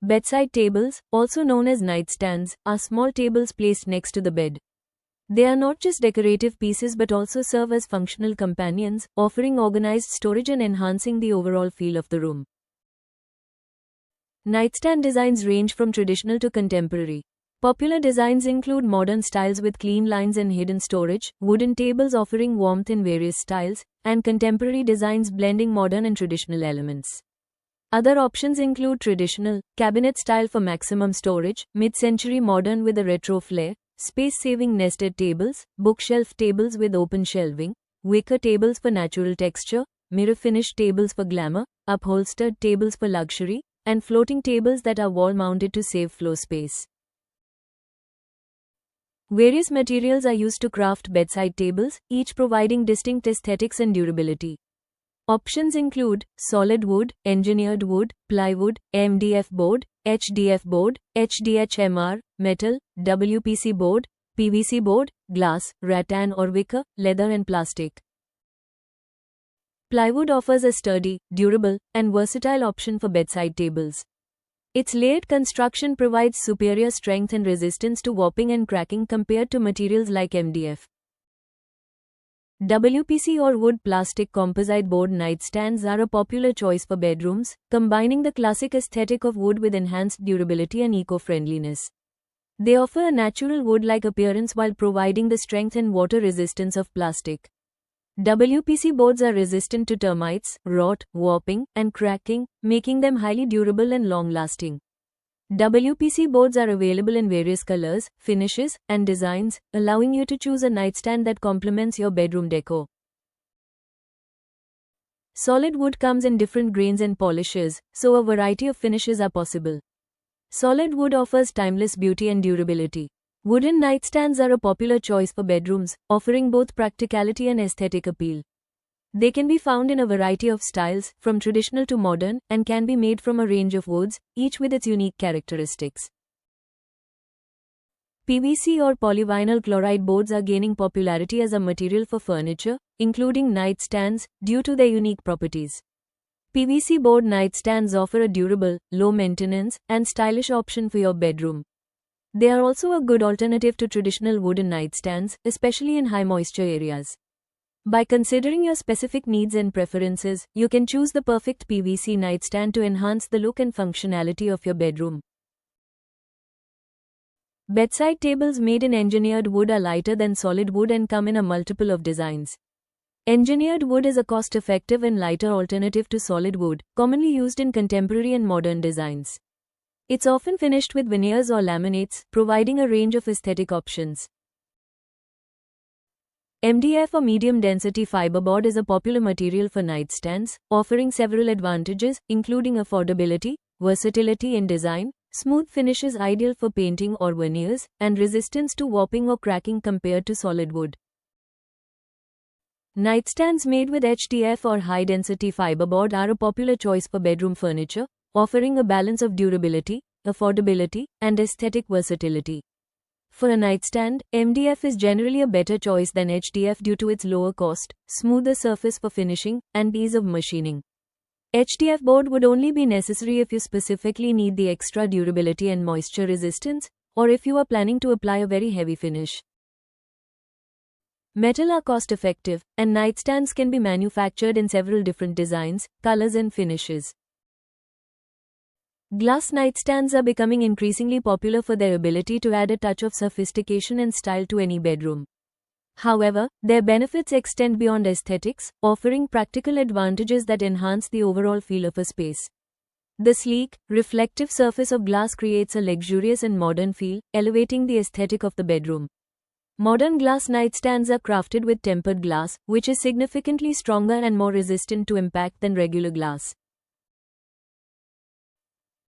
Bedside tables, also known as nightstands, are small tables placed next to the bed. They are not just decorative pieces but also serve as functional companions, offering organized storage and enhancing the overall feel of the room. Nightstand designs range from traditional to contemporary. Popular designs include modern styles with clean lines and hidden storage, wooden tables offering warmth in various styles, and contemporary designs blending modern and traditional elements. Other options include traditional, cabinet style for maximum storage, mid-century modern with a retro flair, space-saving nested tables, bookshelf tables with open shelving, wicker tables for natural texture, mirror-finished tables for glamour, upholstered tables for luxury, and floating tables that are wall-mounted to save floor space. Various materials are used to craft bedside tables, each providing distinct aesthetics and durability. Options include solid wood, engineered wood, plywood, MDF board, HDF board, HDHMR, metal, WPC board, PVC board, glass, rattan or wicker, leather and plastic. Plywood offers a sturdy, durable, and versatile option for bedside tables. Its layered construction provides superior strength and resistance to warping and cracking compared to materials like MDF. WPC or wood plastic composite board nightstands are a popular choice for bedrooms, combining the classic aesthetic of wood with enhanced durability and eco-friendliness. They offer a natural wood-like appearance while providing the strength and water resistance of plastic. WPC boards are resistant to termites, rot, warping, and cracking, making them highly durable and long-lasting. WPC boards are available in various colors, finishes, and designs, allowing you to choose a nightstand that complements your bedroom decor. Solid wood comes in different grains and polishes, so a variety of finishes are possible. Solid wood offers timeless beauty and durability. Wooden nightstands are a popular choice for bedrooms, offering both practicality and aesthetic appeal. They can be found in a variety of styles, from traditional to modern, and can be made from a range of woods, each with its unique characteristics. PVC or polyvinyl chloride boards are gaining popularity as a material for furniture, including nightstands, due to their unique properties. PVC board nightstands offer a durable, low-maintenance, and stylish option for your bedroom. They are also a good alternative to traditional wooden nightstands, especially in high-moisture areas. By considering your specific needs and preferences, you can choose the perfect PVC nightstand to enhance the look and functionality of your bedroom. Bedside tables made in engineered wood are lighter than solid wood and come in a multiple of designs. Engineered wood is a cost-effective and lighter alternative to solid wood, commonly used in contemporary and modern designs. It's often finished with veneers or laminates, providing a range of aesthetic options. MDF or medium-density fiberboard is a popular material for nightstands, offering several advantages, including affordability, versatility in design, smooth finishes ideal for painting or veneers, and resistance to warping or cracking compared to solid wood. Nightstands made with HDF or high-density fiberboard are a popular choice for bedroom furniture, offering a balance of durability, affordability, and aesthetic versatility. For a nightstand, MDF is generally a better choice than HDF due to its lower cost, smoother surface for finishing, and ease of machining. HDF board would only be necessary if you specifically need the extra durability and moisture resistance, or if you are planning to apply a very heavy finish. Metal are cost-effective, and nightstands can be manufactured in several different designs, colors and finishes. Glass nightstands are becoming increasingly popular for their ability to add a touch of sophistication and style to any bedroom. However, their benefits extend beyond aesthetics, offering practical advantages that enhance the overall feel of a space. The sleek, reflective surface of glass creates a luxurious and modern feel, elevating the aesthetic of the bedroom. Modern glass nightstands are crafted with tempered glass, which is significantly stronger and more resistant to impact than regular glass.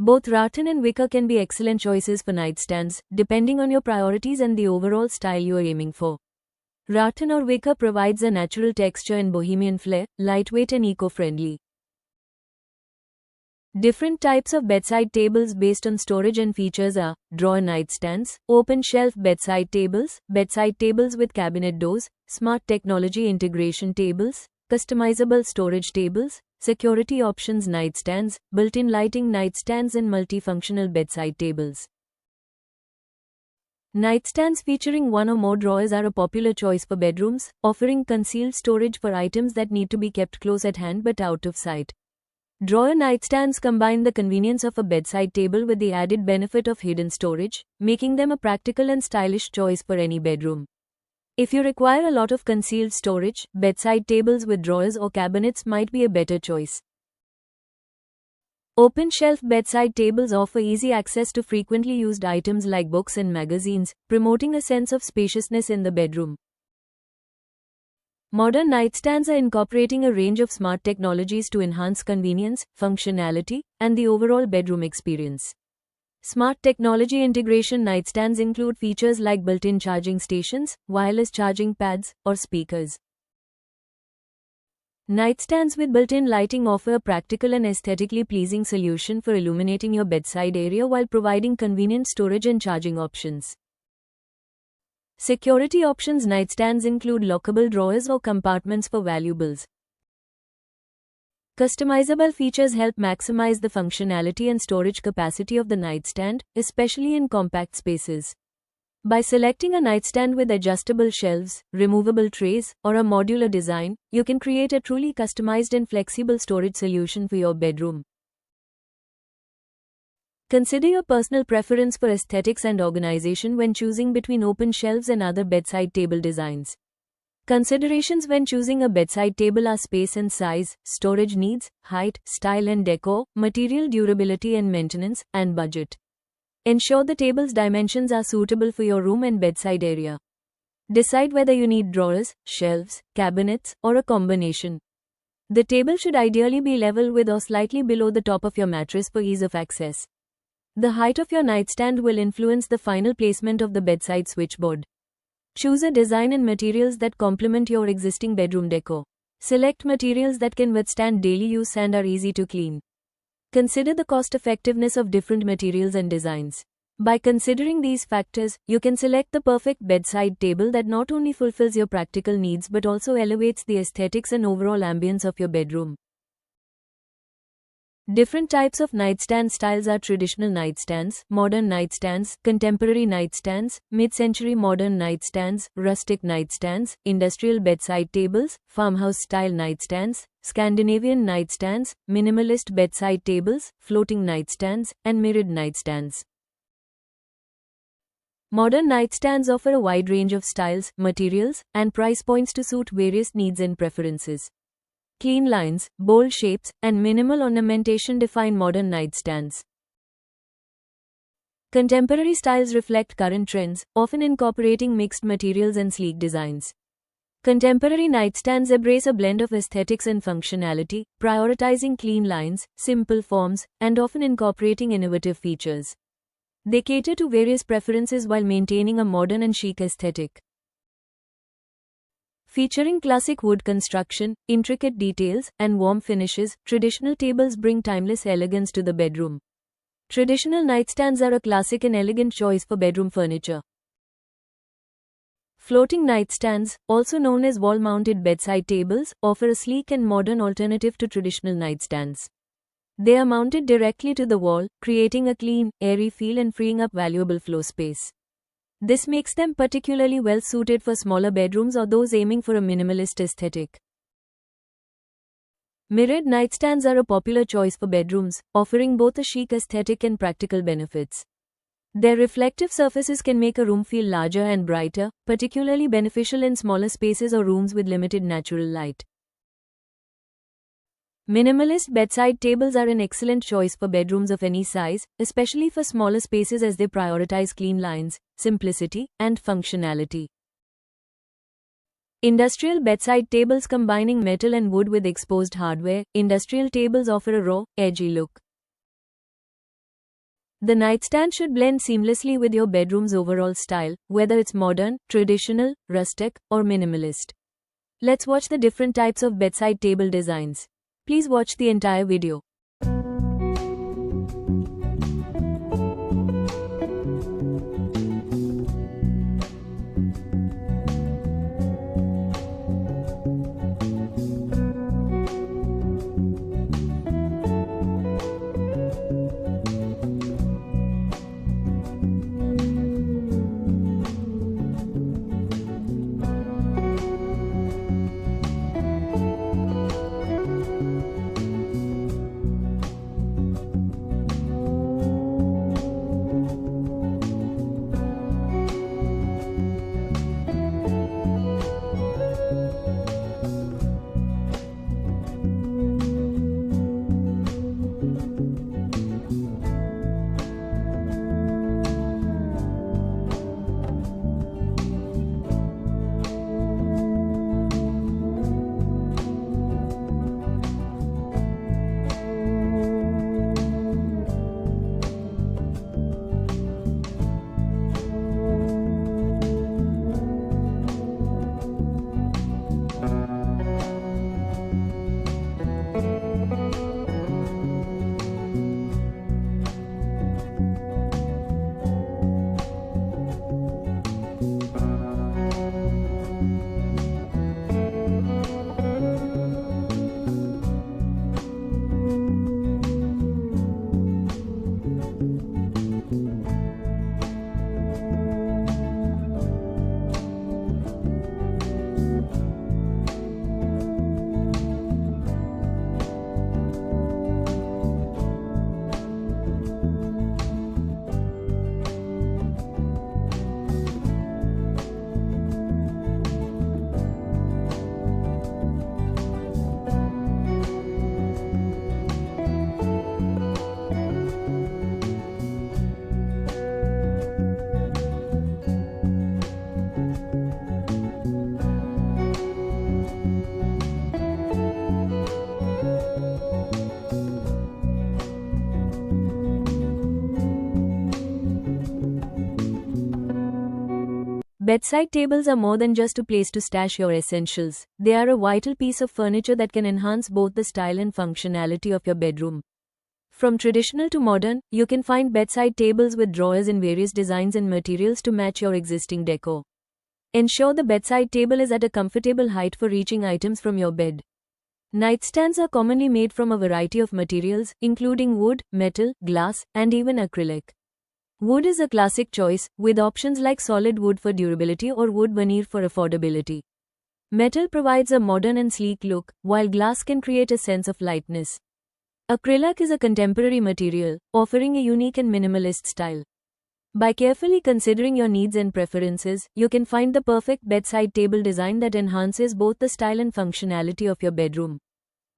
Both rattan and wicker can be excellent choices for nightstands, depending on your priorities and the overall style you are aiming for. Rattan or wicker provides a natural texture and bohemian flair, lightweight and eco-friendly. Different types of bedside tables based on storage and features are drawer nightstands, open shelf bedside tables with cabinet doors, smart technology integration tables, customizable storage tables, security options nightstands, built-in lighting nightstands and multifunctional bedside tables. Nightstands featuring one or more drawers are a popular choice for bedrooms, offering concealed storage for items that need to be kept close at hand but out of sight. Drawer nightstands combine the convenience of a bedside table with the added benefit of hidden storage, making them a practical and stylish choice for any bedroom. If you require a lot of concealed storage, bedside tables with drawers or cabinets might be a better choice. Open shelf bedside tables offer easy access to frequently used items like books and magazines, promoting a sense of spaciousness in the bedroom. Modern nightstands are incorporating a range of smart technologies to enhance convenience, functionality, and the overall bedroom experience. Smart technology integration nightstands include features like built-in charging stations, wireless charging pads, or speakers. Nightstands with built-in lighting offer a practical and aesthetically pleasing solution for illuminating your bedside area while providing convenient storage and charging options. Security options nightstands include lockable drawers or compartments for valuables. Customizable features help maximize the functionality and storage capacity of the nightstand, especially in compact spaces. By selecting a nightstand with adjustable shelves, removable trays, or a modular design, you can create a truly customized and flexible storage solution for your bedroom. Consider your personal preference for aesthetics and organization when choosing between open shelves and other bedside table designs. Considerations when choosing a bedside table are space and size, storage needs, height, style and decor, material durability and maintenance, and budget. Ensure the table's dimensions are suitable for your room and bedside area. Decide whether you need drawers, shelves, cabinets, or a combination. The table should ideally be level with or slightly below the top of your mattress for ease of access. The height of your nightstand will influence the final placement of the bedside switchboard. Choose a design and materials that complement your existing bedroom decor. Select materials that can withstand daily use and are easy to clean. Consider the cost-effectiveness of different materials and designs. By considering these factors, you can select the perfect bedside table that not only fulfills your practical needs but also elevates the aesthetics and overall ambience of your bedroom. Different types of nightstand styles are traditional nightstands, modern nightstands, contemporary nightstands, mid-century modern nightstands, rustic nightstands, industrial bedside tables, farmhouse-style nightstands, Scandinavian nightstands, minimalist bedside tables, floating nightstands, and mirrored nightstands. Modern nightstands offer a wide range of styles, materials, and price points to suit various needs and preferences. Clean lines, bold shapes, and minimal ornamentation define modern nightstands. Contemporary styles reflect current trends, often incorporating mixed materials and sleek designs. Contemporary nightstands embrace a blend of aesthetics and functionality, prioritizing clean lines, simple forms, and often incorporating innovative features. They cater to various preferences while maintaining a modern and chic aesthetic. Featuring classic wood construction, intricate details, and warm finishes, traditional tables bring timeless elegance to the bedroom. Traditional nightstands are a classic and elegant choice for bedroom furniture. Floating nightstands, also known as wall-mounted bedside tables, offer a sleek and modern alternative to traditional nightstands. They are mounted directly to the wall, creating a clean, airy feel and freeing up valuable floor space. This makes them particularly well suited for smaller bedrooms or those aiming for a minimalist aesthetic. Mirrored nightstands are a popular choice for bedrooms, offering both a chic aesthetic and practical benefits. Their reflective surfaces can make a room feel larger and brighter, particularly beneficial in smaller spaces or rooms with limited natural light. Minimalist bedside tables are an excellent choice for bedrooms of any size, especially for smaller spaces as they prioritize clean lines, simplicity, and functionality. Industrial bedside tables combining metal and wood with exposed hardware, industrial tables offer a raw, edgy look. The nightstand should blend seamlessly with your bedroom's overall style, whether it's modern, traditional, rustic, or minimalist. Let's watch the different types of bedside table designs. Please watch the entire video. Bedside tables are more than just a place to stash your essentials. They are a vital piece of furniture that can enhance both the style and functionality of your bedroom. From traditional to modern, you can find bedside tables with drawers in various designs and materials to match your existing decor. Ensure the bedside table is at a comfortable height for reaching items from your bed. Nightstands are commonly made from a variety of materials, including wood, metal, glass, and even acrylic. Wood is a classic choice, with options like solid wood for durability or wood veneer for affordability. Metal provides a modern and sleek look, while glass can create a sense of lightness. Acrylic is a contemporary material, offering a unique and minimalist style. By carefully considering your needs and preferences, you can find the perfect bedside table design that enhances both the style and functionality of your bedroom.